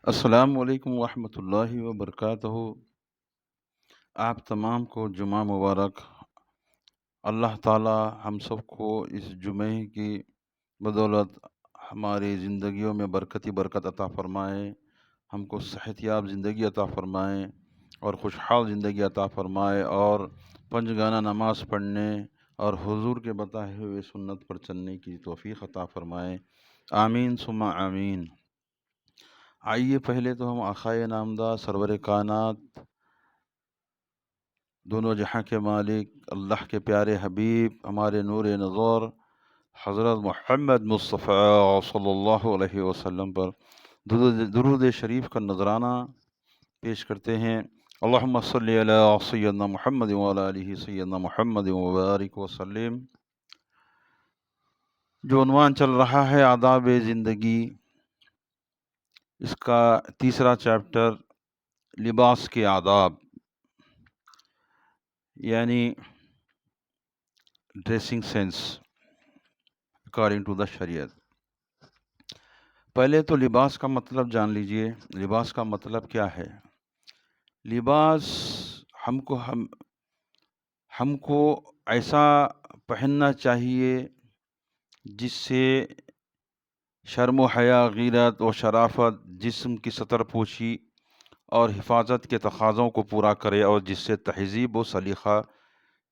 السلام علیکم ورحمۃ اللہ وبرکاتہ۔ آپ تمام کو جمعہ مبارک۔ اللہ تعالی ہم سب کو اس جمعے کی بدولت ہماری زندگیوں میں برکتی برکت عطا فرمائے، ہم کو صحت یاب زندگی عطا فرمائے اور خوشحال زندگی عطا فرمائے، اور پنج گانہ نماز پڑھنے اور حضور کے بتائے ہوئے سنت پر چلنے کی توفیق عطا فرمائے، آمین ثم آمین۔ آئیے پہلے تو ہم آقائے نامدار سرور کائنات، دونوں جہاں کے مالک، اللہ کے پیارے حبیب، ہمارے نور نظر حضرت محمد مصطفیٰ صلی اللہ علیہ وسلم پر درود شریف کا نذرانہ پیش کرتے ہیں۔ اللہم صلی علی سیدنا محمد وعلی آلہ سیدنا محمد وبارک وسلم۔ جو عنوان چل رہا ہے آداب زندگی، اس کا تیسرا چیپٹر لباس کے آداب، یعنی dressing sense according to the شریعت۔ پہلے تو لباس کا مطلب جان لیجئے۔ لباس کا مطلب کیا ہے؟ لباس ہم کو ایسا پہننا چاہیے جس سے شرم و حیا، غیرت و شرافت، جسم کی ستر پوشی اور حفاظت کے تقاضوں کو پورا کرے، اور جس سے تہذیب و سلیقہ،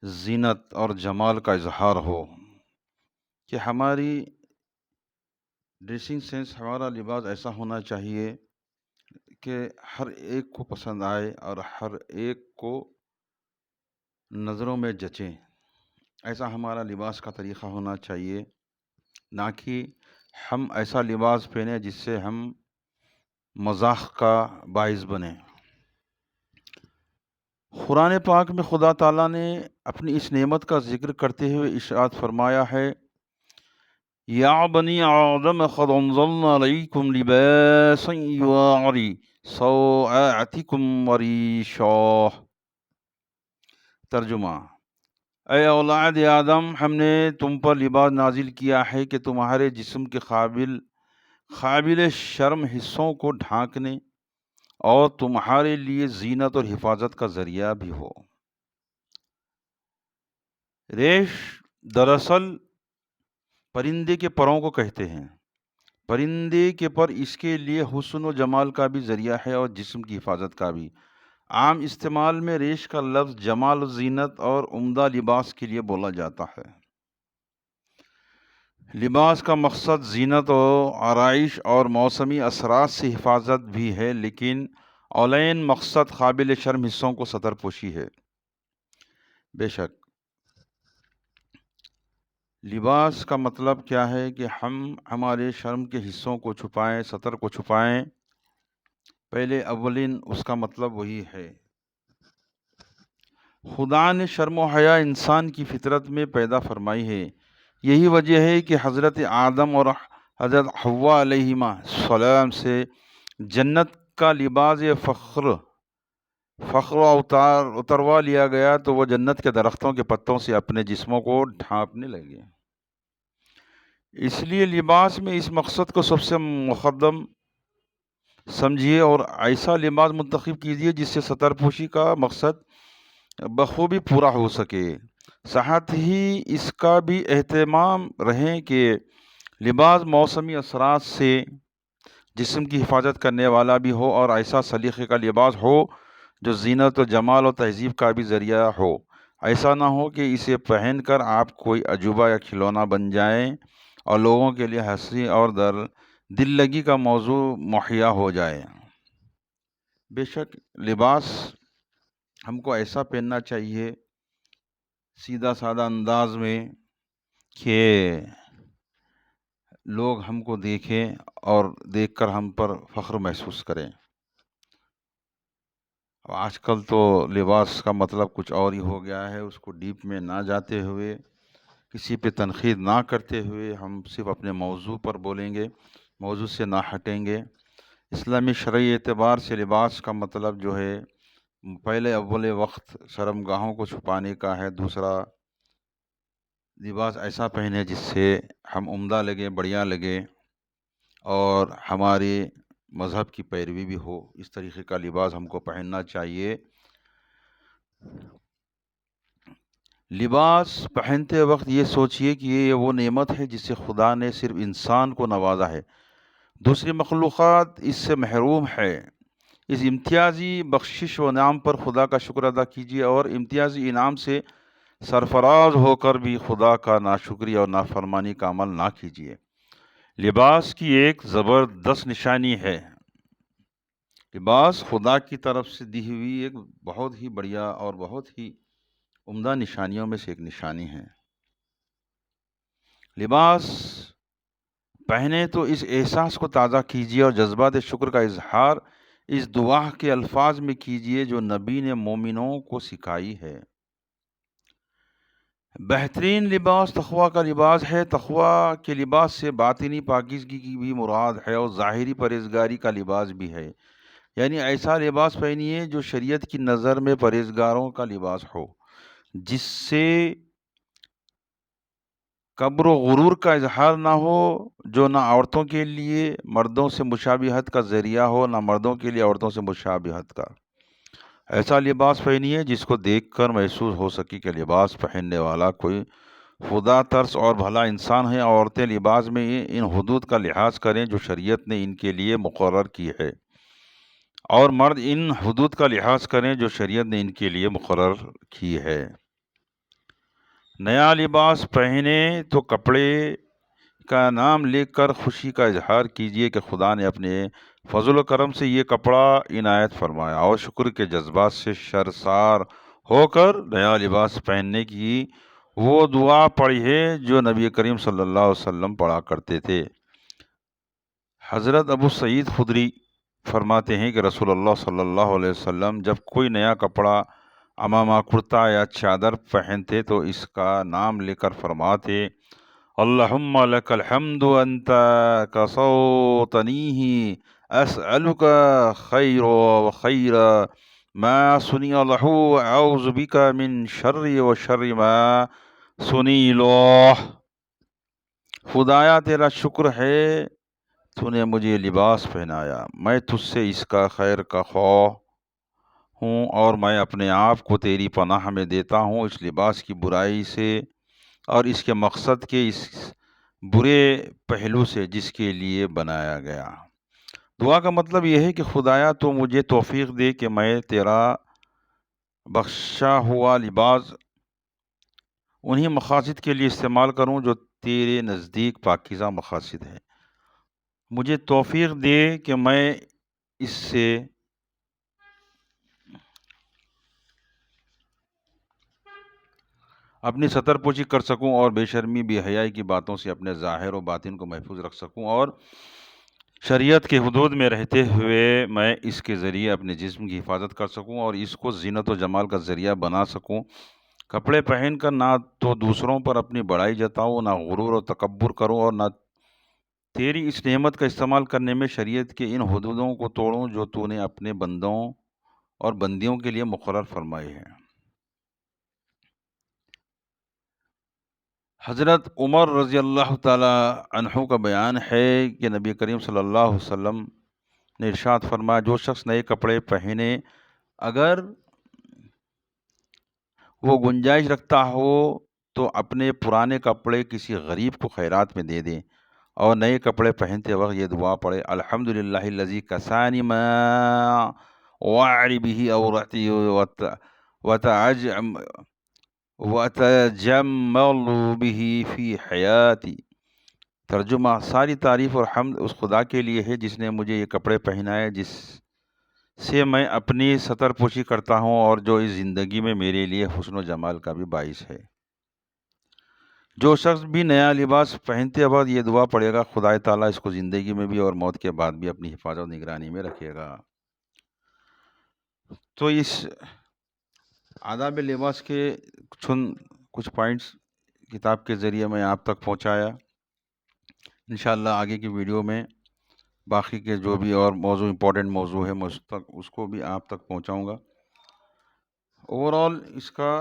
زینت اور جمال کا اظہار ہو۔ کہ ہماری ڈریسنگ سینس، ہمارا لباس ایسا ہونا چاہیے کہ ہر ایک کو پسند آئے اور ہر ایک کو نظروں میں جچے۔ ایسا ہمارا لباس کا طریقہ ہونا چاہیے، نہ کہ ہم ایسا لباس پہنیں جس سے ہم مذاق کا باعث بنیں۔ قرآن پاک میں خدا تعالیٰ نے اپنی اس نعمت کا ذکر کرتے ہوئے ارشاد فرمایا ہے، یا بنی آدم قد انزلنا علیکم لباسا یواری سوآتکم وریشا۔ ترجمہ: اے اولاد آدم، ہم نے تم پر لباس نازل کیا ہے کہ تمہارے جسم کے قابل شرم حصوں کو ڈھانکنے اور تمہارے لیے زینت اور حفاظت کا ذریعہ بھی ہو۔ ریش دراصل پرندے کے پروں کو کہتے ہیں۔ پرندے کے پر اس کے لیے حسن و جمال کا بھی ذریعہ ہے اور جسم کی حفاظت کا بھی۔ عام استعمال میں ریش کا لفظ جمال و زینت اور عمدہ لباس کے لیے بولا جاتا ہے۔ لباس کا مقصد زینت و آرائش اور موسمی اثرات سے حفاظت بھی ہے، لیکن اولین مقصد قابل شرم حصوں کو ستر پوشی ہے۔ بے شک لباس کا مطلب کیا ہے کہ ہم ہمارے شرم کے حصوں کو چھپائیں، ستر کو چھپائیں۔ پہلے اولین اس کا مطلب وہی ہے۔ خدا نے شرم و حیا انسان کی فطرت میں پیدا فرمائی ہے۔ یہی وجہ ہے کہ حضرت آدم اور حضرت حوا علیہ السلام سے جنت کا لباس فخر اتروا لیا گیا تو وہ جنت کے درختوں کے پتوں سے اپنے جسموں کو ڈھانپنے لگے۔ اس لیے لباس میں اس مقصد کو سب سے مقدم سمجھیے اور ایسا لباس منتخب کیجیے جس سے ستر پوشی کا مقصد بخوبی پورا ہو سکے۔ ساتھ ہی اس کا بھی اہتمام رہے کہ لباس موسمی اثرات سے جسم کی حفاظت کرنے والا بھی ہو، اور ایسا سلیقے کا لباس ہو جو زینت و جمال و تہذیب کا بھی ذریعہ ہو۔ ایسا نہ ہو کہ اسے پہن کر آپ کوئی عجوبہ یا کھلونا بن جائیں اور لوگوں کے لیے ہنسی اور دل لگی کا موضوع مہیا ہو جائے۔ بے شک لباس ہم کو ایسا پہننا چاہیے سیدھا سادہ انداز میں کہ لوگ ہم کو دیکھیں اور دیکھ کر ہم پر فخر محسوس کریں۔ آج کل تو لباس کا مطلب کچھ اور ہی ہو گیا ہے۔ اس کو ڈیپ میں نہ جاتے ہوئے، کسی پہ تنقید نہ کرتے ہوئے، ہم صرف اپنے موضوع پر بولیں گے، موضوع سے نہ ہٹیں گے۔ اسلامی شرعی اعتبار سے لباس کا مطلب جو ہے، پہلے اول وقت شرمگاہوں کو چھپانے کا ہے۔ دوسرا، لباس ایسا پہنے جس سے ہم عمدہ لگیں، بڑھیا لگے، اور ہماری مذہب کی پیروی بھی ہو، اس طریقے کا لباس ہم کو پہننا چاہیے۔ لباس پہنتے وقت یہ سوچئے کہ یہ وہ نعمت ہے جس سے خدا نے صرف انسان کو نوازا ہے، دوسری مخلوقات اس سے محروم ہے۔ اس امتیازی بخشش و انعام پر خدا کا شکر ادا کیجیے، اور امتیازی انعام سے سرفراز ہو کر بھی خدا کا ناشکری اور نافرمانی کا عمل نہ کیجیے۔ لباس کی ایک زبردست نشانی ہے۔ لباس خدا کی طرف سے دی ہوئی ایک بہت ہی بڑھیا اور بہت ہی عمدہ نشانیوں میں سے ایک نشانی ہے۔ لباس پہنے تو اس احساس کو تازہ کیجیے اور جذبات شکر کا اظہار اس دعا کے الفاظ میں کیجیے جو نبی نے مومنوں کو سکھائی ہے۔ بہترین لباس تقویٰ کا لباس ہے۔ تقویٰ کے لباس سے باطنی پاکیزگی کی بھی مراد ہے اور ظاہری پرہیزگاری کا لباس بھی ہے، یعنی ایسا لباس پہنیے جو شریعت کی نظر میں پرہیزگاروں کا لباس ہو، جس سے کبر و غرور کا اظہار نہ ہو، جو نہ عورتوں کے لیے مردوں سے مشابہت کا ذریعہ ہو، نہ مردوں کے لیے عورتوں سے مشابہت کا۔ ایسا لباس پہنیے جس کو دیکھ کر محسوس ہو سکے کہ لباس پہننے والا کوئی خدا ترس اور بھلا انسان ہے۔ عورتیں لباس میں ان حدود کا لحاظ کریں جو شریعت نے ان کے لیے مقرر کی ہے، اور مرد ان حدود کا لحاظ کریں جو شریعت نے ان کے لیے مقرر کی ہے۔ نیا لباس پہنے تو کپڑے کا نام لے کر خوشی کا اظہار کیجیے کہ خدا نے اپنے فضل و کرم سے یہ کپڑا عنایت فرمایا، اور شکر کے جذبات سے شرسار ہو کر نیا لباس پہننے کی وہ دعا پڑھی ہے جو نبی کریم صلی اللہ علیہ وسلم پڑھا کرتے تھے۔ حضرت ابو سعید خدری فرماتے ہیں کہ رسول اللہ صلی اللہ علیہ وسلم جب کوئی نیا کپڑا، عمامہ، کرتا یا چادر پہنتے تو اس کا نام لے کر فرماتے: اللہم لک الحمد انت کسوتنیہ اسألک خیر و خیر ما سنی لہ اعوذ بک من شر و شر ما سنی لہ۔ خدایا تیرا شکر ہے، تو نے مجھے لباس پہنایا، میں تجھ سے اس کا خیر کا خواہ ہوں، اور میں اپنے آپ کو تیری پناہ میں دیتا ہوں اس لباس کی برائی سے اور اس کے مقصد کے اس برے پہلو سے جس کے لیے بنایا گیا۔ دعا کا مطلب یہ ہے کہ خدایا تو مجھے توفیق دے کہ میں تیرا بخشا ہوا لباس انہی مقاصد کے لیے استعمال کروں جو تیرے نزدیک پاکیزہ مقاصد ہیں۔ مجھے توفیق دے کہ میں اس سے اپنی ستر پوشی کر سکوں اور بے شرمی بے حیائی کی باتوں سے اپنے ظاہر و باطن کو محفوظ رکھ سکوں، اور شریعت کے حدود میں رہتے ہوئے میں اس کے ذریعے اپنے جسم کی حفاظت کر سکوں اور اس کو زینت و جمال کا ذریعہ بنا سکوں۔ کپڑے پہن کر نہ تو دوسروں پر اپنی بڑائی جتاؤں، نہ غرور و تکبر کروں، اور نہ تیری اس نعمت کا استعمال کرنے میں شریعت کے ان حدودوں کو توڑوں جو تو نے اپنے بندوں اور بندیوں کے لیے مقرر فرمائے ہیں۔ حضرت عمر رضی اللہ تعالی عنہ کا بیان ہے کہ نبی کریم صلی اللہ علیہ وسلم نے ارشاد فرمایا: جو شخص نئے کپڑے پہنے اگر وہ گنجائش رکھتا ہو تو اپنے پرانے کپڑے کسی غریب کو خیرات میں دے دے، اور نئے کپڑے پہنتے وقت یہ دعا پڑھے: الحمدللہ الذی کسانی ما وعری به عورتی وَأَتَجَمَّلُ بِهِ فِي حَيَاتِي۔ ترجمہ: ساری تعریف اور حمد اس خدا کے لیے ہے جس نے مجھے یہ کپڑے پہنائے جس سے میں اپنی ستر پوشی کرتا ہوں، اور جو اس زندگی میں میرے لیے حسن و جمال کا بھی باعث ہے۔ جو شخص بھی نیا لباس پہنتے وقت یہ دعا پڑھے گا، خدا تعالیٰ اس کو زندگی میں بھی اور موت کے بعد بھی اپنی حفاظت و نگرانی میں رکھے گا۔ تو اس آداب لباس کے کچھ پوائنٹس کتاب کے ذریعے میں آپ تک پہنچایا۔ انشاءاللہ آگے کی ویڈیو میں باقی کے جو بھی اور موضوع امپورٹنٹ موضوع ہے میں اس کو بھی آپ تک پہنچاؤں گا۔ اوورآل اس کا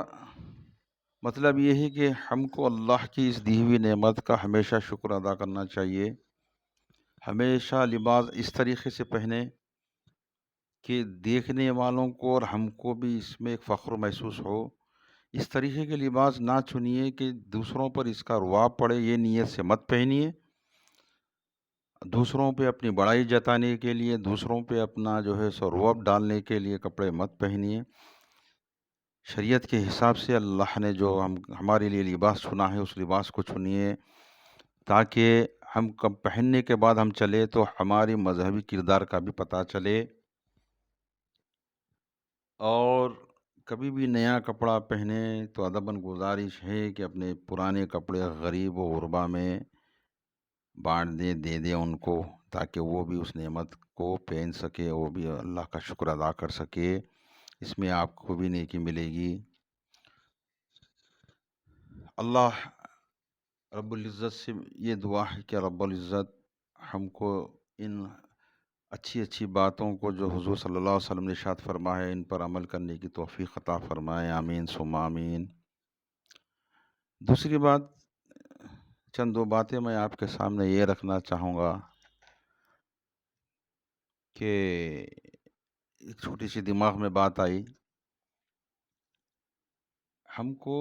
مطلب یہ ہے کہ ہم کو اللہ کی اس دی ہوئی نعمت کا ہمیشہ شکر ادا کرنا چاہیے۔ ہمیشہ لباس اس طریقے سے پہنے کہ دیکھنے والوں کو اور ہم کو بھی اس میں ایک فخر محسوس ہو۔ اس طریقے کے لباس نہ چنیے کہ دوسروں پر اس کا رعب پڑے، یہ نیت سے مت پہنیے۔ دوسروں پہ اپنی بڑائی جتانے کے لیے، دوسروں پہ اپنا جو ہے سو رعب ڈالنے کے لیے کپڑے مت پہنیے۔ شریعت کے حساب سے اللہ نے جو ہمارے لیے لباس چنا ہے اس لباس کو چنیے، تاکہ ہم پہننے کے بعد ہم چلے تو ہماری مذہبی کردار کا بھی پتہ چلے۔ اور کبھی بھی نیا کپڑا پہنے تو ادباً گزارش ہے کہ اپنے پرانے کپڑے غریب و غربا میں بانٹ دے دیں ان کو، تاکہ وہ بھی اس نعمت کو پہن سکے، وہ بھی اللہ کا شکر ادا کر سکے، اس میں آپ کو بھی نیکی ملے گی۔ اللہ رب العزت سے یہ دعا ہے کہ رب العزت ہم کو ان اچھی باتوں کو جو حضور صلی اللہ علیہ وسلم نے ارشاد فرمایا ہے ان پر عمل کرنے کی توفیق عطا فرمائے، آمین ثم آمین۔ دوسری بات، چند 2 باتیں میں آپ کے سامنے یہ رکھنا چاہوں گا کہ ایک چھوٹی سی دماغ میں بات آئی، ہم کو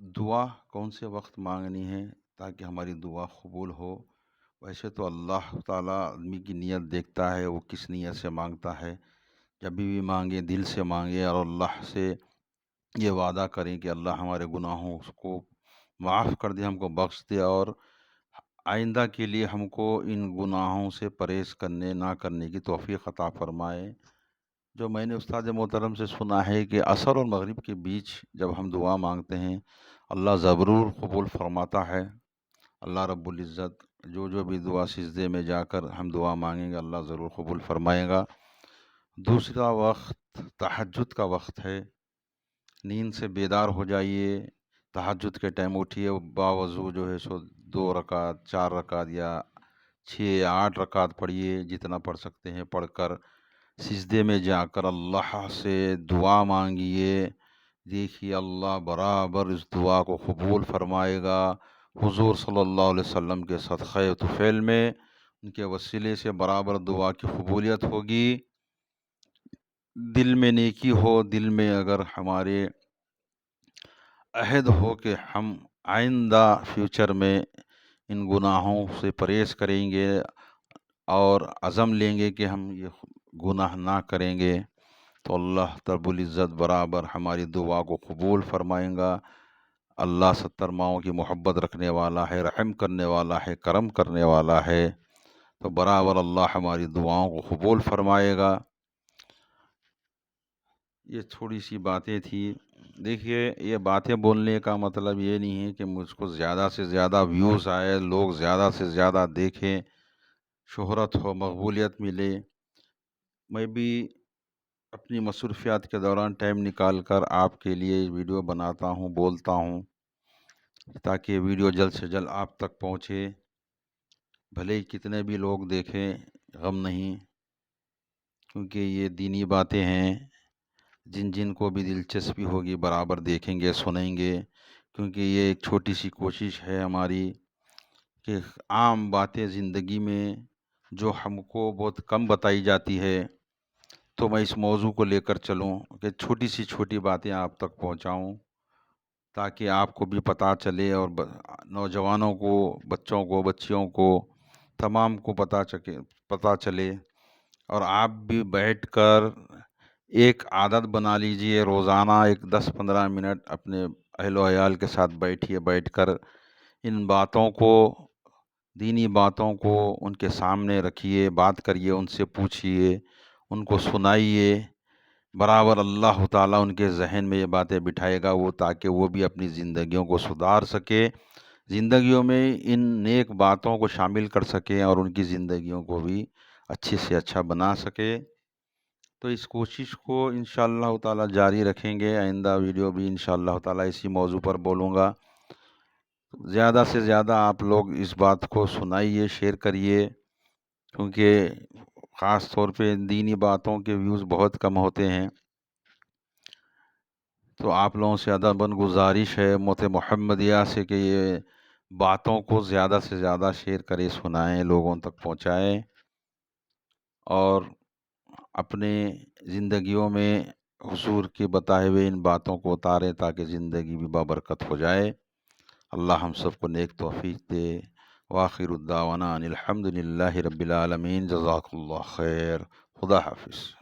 دعا کون سے وقت مانگنی ہے تاکہ ہماری دعا قبول ہو؟ ویسے تو اللہ تعالیٰ آدمی کی نیت دیکھتا ہے، وہ کس نیت سے مانگتا ہے۔ جب بھی مانگے دل سے مانگے اور اللہ سے یہ وعدہ کریں کہ اللہ ہمارے گناہوں کو معاف کر دے، ہم کو بخش دے، اور آئندہ کے لیے ہم کو ان گناہوں سے پرہیز نہ کرنے کی توفیق عطا فرمائے۔ جو میں نے استاد محترم سے سنا ہے کہ عصر اور مغرب کے بیچ جب ہم دعا مانگتے ہیں اللہ ضرور قبول فرماتا ہے۔ اللہ رب العزت جو بھی دعا سجدے میں جا کر ہم دعا مانگیں گے اللہ ضرور قبول فرمائے گا۔ دوسرا وقت تہجد کا وقت ہے، نیند سے بیدار ہو جائیے، تہجد کے ٹائم اٹھیے، باوضو جو ہے سو 2 رکعت 4 رکعت یا 6 یا 8 رکعت پڑھیے، جتنا پڑھ سکتے ہیں پڑھ کر سجدے میں جا کر اللہ سے دعا مانگیے۔ دیکھیے اللہ برابر اس دعا کو قبول فرمائے گا۔ حضور صلی اللہ علیہ وسلم کے صدقہ طفیل میں ان کے وسیلے سے برابر دعا کی قبولیت ہوگی۔ دل میں نیکی ہو، دل میں اگر ہمارے عہد ہو کہ ہم آئندہ فیوچر میں ان گناہوں سے پرہیز کریں گے اور عزم لیں گے کہ ہم یہ گناہ نہ کریں گے، تو اللہ رب العزت برابر ہماری دعا کو قبول فرمائیں گا۔ اللہ 70 ماؤں کی محبت رکھنے والا ہے، رحم کرنے والا ہے، کرم کرنے والا ہے، تو برابر اللہ ہماری دعاؤں کو قبول فرمائے گا۔ یہ تھوڑی سی باتیں تھی۔ دیکھیے یہ باتیں بولنے کا مطلب یہ نہیں ہے کہ مجھ کو زیادہ سے زیادہ ویوز آئے، لوگ زیادہ سے زیادہ دیکھیں، شہرت ہو، مقبولیت ملے۔ میں بھی اپنی مصروفیات کے دوران ٹائم نکال کر آپ کے لیے ویڈیو بناتا ہوں، بولتا ہوں، تاکہ ویڈیو جلد سے جلد آپ تک پہنچے۔ بھلے ہی کتنے بھی لوگ دیکھیں غم نہیں، کیونکہ یہ دینی باتیں ہیں، جن کو بھی دلچسپی ہوگی برابر دیکھیں گے، سنیں گے، کیونکہ یہ ایک چھوٹی سی کوشش ہے ہماری کہ عام باتیں زندگی میں جو ہم کو بہت کم بتائی جاتی ہے، تو میں اس موضوع کو لے کر چلوں کہ چھوٹی باتیں آپ تک پہنچاؤں، تاکہ آپ کو بھی پتہ چلے اور نوجوانوں کو، بچوں کو، بچیوں کو، تمام کو پتہ چلے، اور آپ بھی بیٹھ کر ایک عادت بنا لیجئے، روزانہ ایک 10-15 منٹ اپنے اہل و عیال کے ساتھ بیٹھ کر ان باتوں کو، دینی باتوں کو ان کے سامنے رکھیے، بات کریے، ان سے پوچھیے، ان کو سنائیے، برابر اللہ تعالیٰ ان کے ذہن میں یہ باتیں بٹھائے گا، تاکہ وہ بھی اپنی زندگیوں کو سدھار سکے، زندگیوں میں ان نیک باتوں کو شامل کر سکیں اور ان کی زندگیوں کو بھی اچھے سے اچھا بنا سکے۔ تو اس کوشش کو انشاءاللہ تعالیٰ جاری رکھیں گے، آئندہ ویڈیو بھی انشاءاللہ تعالیٰ اسی موضوع پر بولوں گا۔ زیادہ سے زیادہ آپ لوگ اس بات کو سنائیے، شیئر کریے، کیونکہ خاص طور پہ دینی باتوں کے ویوز بہت کم ہوتے ہیں۔ تو آپ لوگوں سے ادباً گزارش ہے محمدیہ سے کہ یہ باتوں کو زیادہ سے زیادہ شیئر کریں، سنائیں، لوگوں تک پہنچائیں، اور اپنے زندگیوں میں حضور کے بتائے ہوئے ان باتوں کو اتاریں تاکہ زندگی بھی بابرکت ہو جائے۔ اللہ ہم سب کو نیک توفیق دے۔ وآخر الدعوانا ان الحمد للہ رب العالمین۔ جزاک اللہ خیر۔ خدا حافظ۔